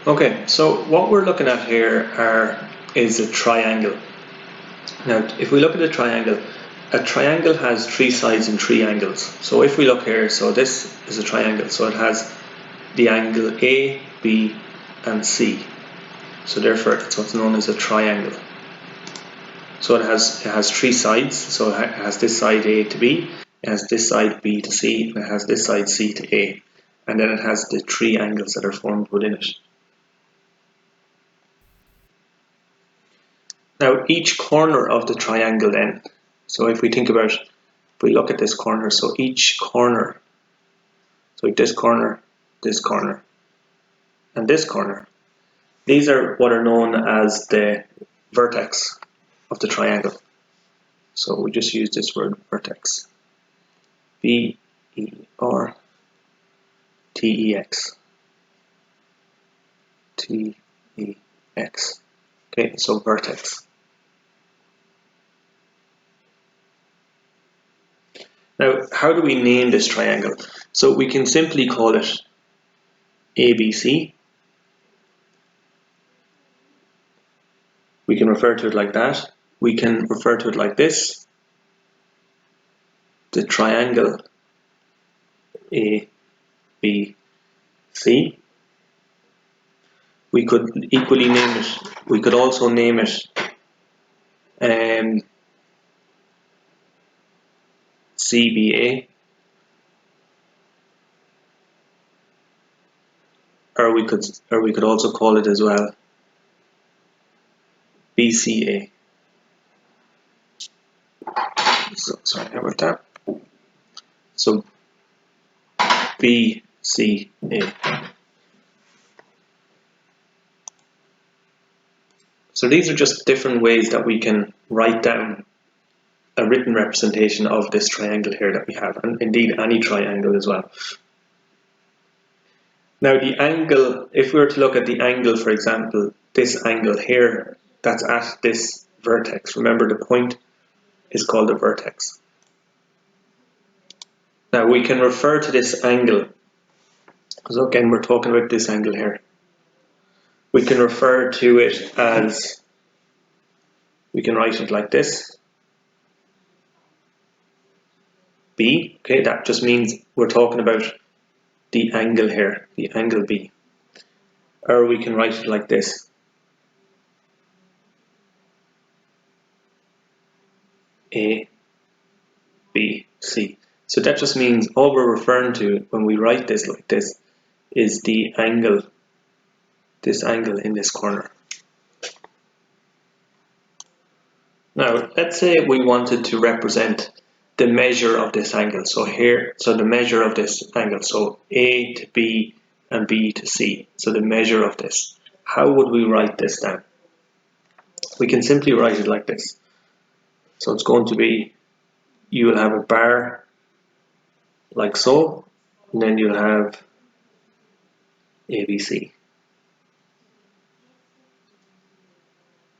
Okay, so what we're looking at here is a triangle. Now, if we look at a triangle has three sides and three angles. So if we look here, so this is a triangle, so it has the angle A, B, and C. So therefore, it's what's known as a triangle. So it has three sides. So it has this side A to B, it has this side B to C, and it has this side C to A. And then it has the three angles that are formed within it. Now each corner of the triangle then, so if we think about, if we look at this corner, so each corner, so this corner, and this corner, these are what are known as the vertex of the triangle. So we just use this word vertex. V-E-R-T-E-X. T-E-X. Okay, so vertex. Now, how do we name this triangle? So we can simply call it ABC. We can refer to it like that. We can refer to it like this. The triangle ABC. We could equally name it, we could also name it CBA, or we could also call it as well BCA. So sorry about that. So BCA. So these are just different ways that we can write down a written representation of this triangle here that we have, and indeed any triangle as well. Now the angle, if we were to look at the angle, for example, this angle here, that's at this vertex. Remember, the point is called a vertex. Now we can refer to this angle, because again we're talking about this angle here. We can refer to it as, we can write it like this, B. Okay, that just means we're talking about the angle here, the angle B. Or we can write it like this, A, B, C. So that just means all we're referring to when we write this like this is the angle, this angle in this corner. Now, let's say we wanted to represent the measure of this angle. So here, so the measure of this angle, so A to B and B to C. So the measure of this. How would we write this down? We can simply write it like this. So it's going to be, you will have a bar like so, and then you'll have ABC.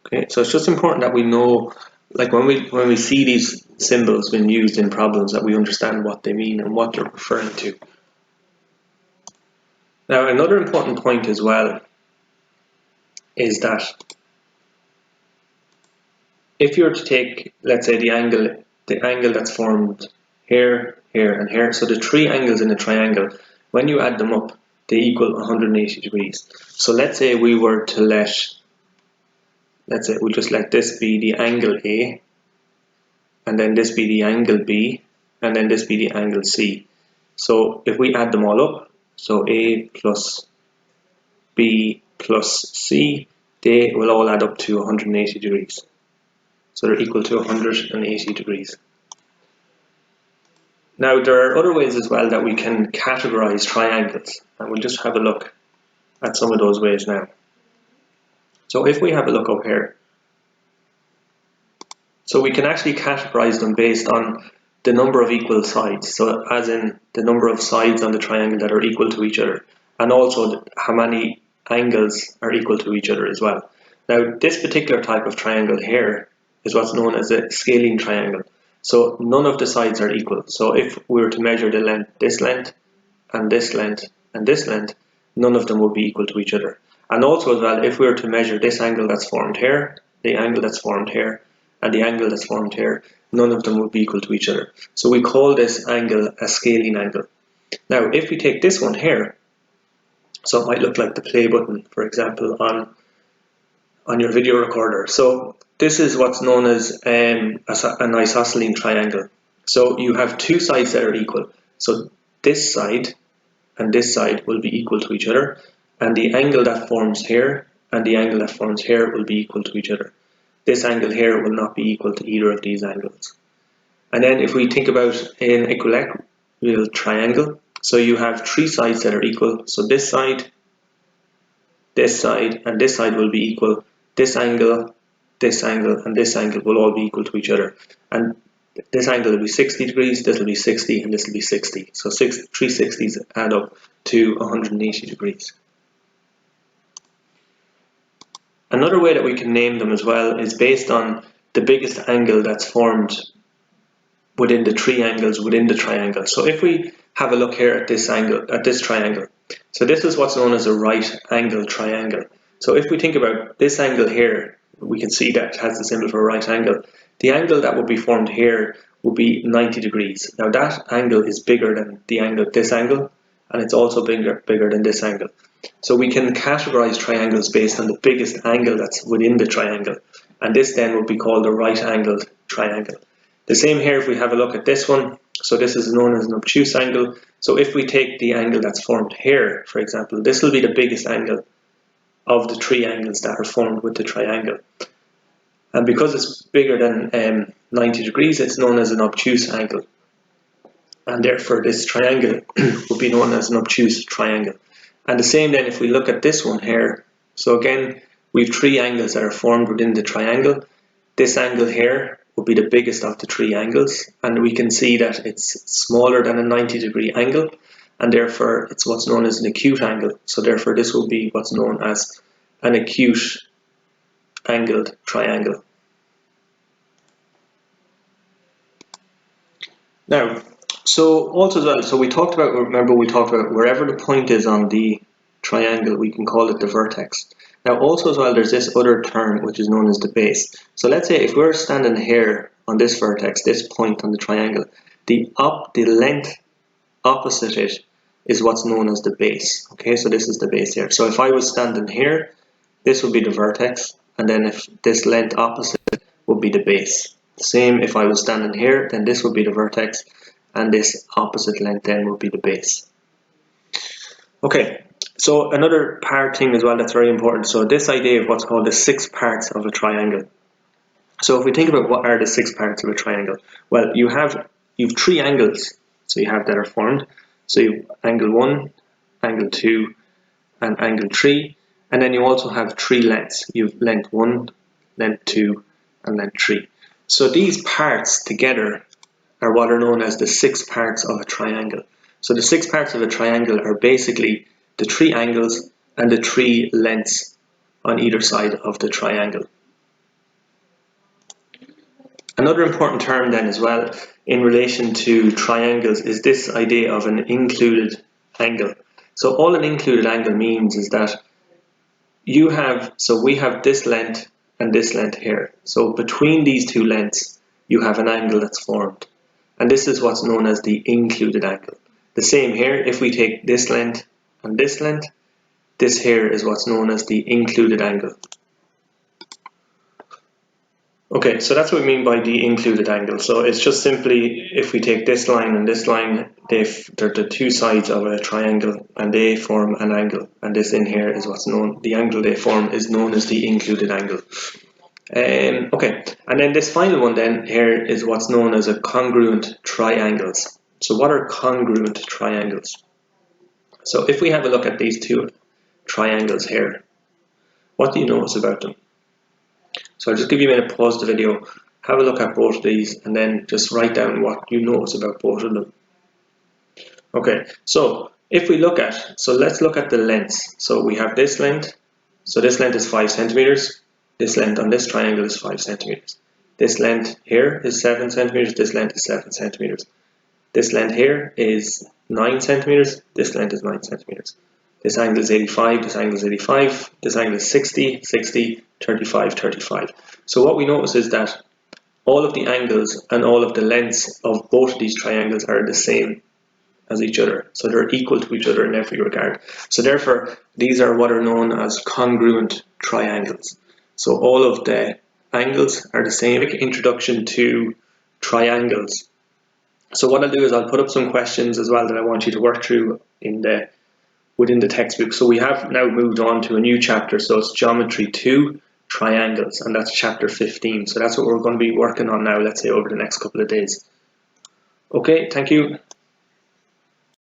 Okay, so it's just important that we know, like when we see these symbols being used in problems, that we understand what they mean and what they're referring to. Now, another important point as well is that if you were to take, let's say, the angle that's formed here, here, and here, so the three angles in a triangle, when you add them up, they equal 180 degrees. So let's say we were to let's say we just let this be the angle A, and then this be the angle B, and then this be the angle C. So if we add them all up, so A plus B plus C, they will all add up to 180 degrees. So they're equal to 180 degrees. Now there are other ways as well that we can categorize triangles, and we'll just have a look at some of those ways now. So if we have a look up here, so we can actually categorize them based on the number of equal sides, so as in the number of sides on the triangle that are equal to each other, and also how many angles are equal to each other as well. Now this particular type of triangle here is what's known as a scalene triangle. So none of the sides are equal. So if we were to measure the length, and this length, and this length, and this length, none of them will be equal to each other. And also as well, if we were to measure this angle that's formed here, the angle that's formed here, and the angle that's formed here, none of them would be equal to each other. So we call this angle a scalene angle. Now, if we take this one here, so it might look like the play button, for example, on your video recorder. So this is what's known as an isosceles triangle. So you have two sides that are equal. So this side and this side will be equal to each other, and the angle that forms here and the angle that forms here will be equal to each other. This angle here will not be equal to either of these angles. And then if we think about an equilateral triangle, so you have three sides that are equal. So this side, and this side will be equal. This angle, and this angle will all be equal to each other. And this angle will be 60 degrees, this will be 60, and this will be 60. So 360s add up to 180 degrees. Another way that we can name them as well is based on the biggest angle that's formed within the three angles within the triangle. So if we have a look here at this angle, at this triangle, so this is what's known as a right angle triangle. So if we think about this angle here, we can see that it has the symbol for a right angle. The angle that would be formed here would be 90 degrees. Now that angle is bigger than the angle, this angle, and it's also bigger than this angle. So we can categorize triangles based on the biggest angle that's within the triangle, and this then would be called a right angled triangle. The same here if we have a look at this one. So this is known as an obtuse angle. So if we take the angle that's formed here, for example, this will be the biggest angle of the three angles that are formed with the triangle. And because it's bigger than 90 degrees, it's known as an obtuse angle. And therefore this triangle would be known as an obtuse triangle. And the same then if we look at this one here. So again, we have three angles that are formed within the triangle. This angle here will be the biggest of the three angles, and we can see that it's smaller than a 90-degree angle, and therefore it's what's known as an acute angle. So therefore this will be what's known as an acute angled triangle. Now, so also as well, so we talked about, remember we talked about wherever the point is on the triangle, we can call it the vertex. Now also as well, there's this other term which is known as the base. So let's say if we're standing here on this vertex, this point on the triangle, the length opposite it is what's known as the base. Okay, so this is the base here. So if I was standing here, this would be the vertex, and then if this length opposite it would be the base. Same if I was standing here, then this would be the vertex, and this opposite length then would be the base. Okay. So another part thing as well that's very important. So this idea of what's called the 6 parts of a triangle. So if we think about what are the 6 parts of a triangle, well, you have three angles. So you have that are formed. So you have angle 1, angle 2, and angle 3, and then you also have 3 lengths. You have length 1, length 2, and length 3. So these parts together are what are known as the 6 parts of a triangle. So the 6 parts of a triangle are basically the 3 angles and the 3 lengths on either side of the triangle. Another important term then as well in relation to triangles is this idea of an included angle. So all an included angle means is that we have this length and this length here. So between these two lengths you have an angle that's formed, and this is what's known as the included angle. The same here, if we take this length and this length, this here is what's known as the included angle. Okay, so that's what we mean by the included angle. So it's just simply if we take this line and this line, they're the two sides of a triangle and they form an angle, and this in here is what's known, the angle they form is known as the included angle. Okay, and then this final one then here is what's known as a congruent triangles. So what are congruent triangles? So if we have a look at these two triangles here, what do you notice about them? So I'll just give you a minute to pause the video, have a look at both of these, and then just write down what you notice about both of them. Okay, so if we look at, so let's look at the lengths. So we have this length, so this length is 5 centimeters, this length on this triangle is 5 centimeters. This length here is 7 centimeters, this length is 7 centimeters. This length here is 9 centimeters, this length is 9 centimeters. This angle is 85, this angle is 85, this angle is 60, 60, 35, 35. So what we notice is that all of the angles and all of the lengths of both of these triangles are the same as each other. So they're equal to each other in every regard. So therefore, these are what are known as congruent triangles. So all of the angles are the same. Introduction to triangles. So what I'll do is I'll put up some questions as well that I want you to work through within the textbook. So we have now moved on to a new chapter. So it's Geometry 2, Triangles, and that's chapter 15. So that's what we're going to be working on now, let's say over the next couple of days. Okay, thank you.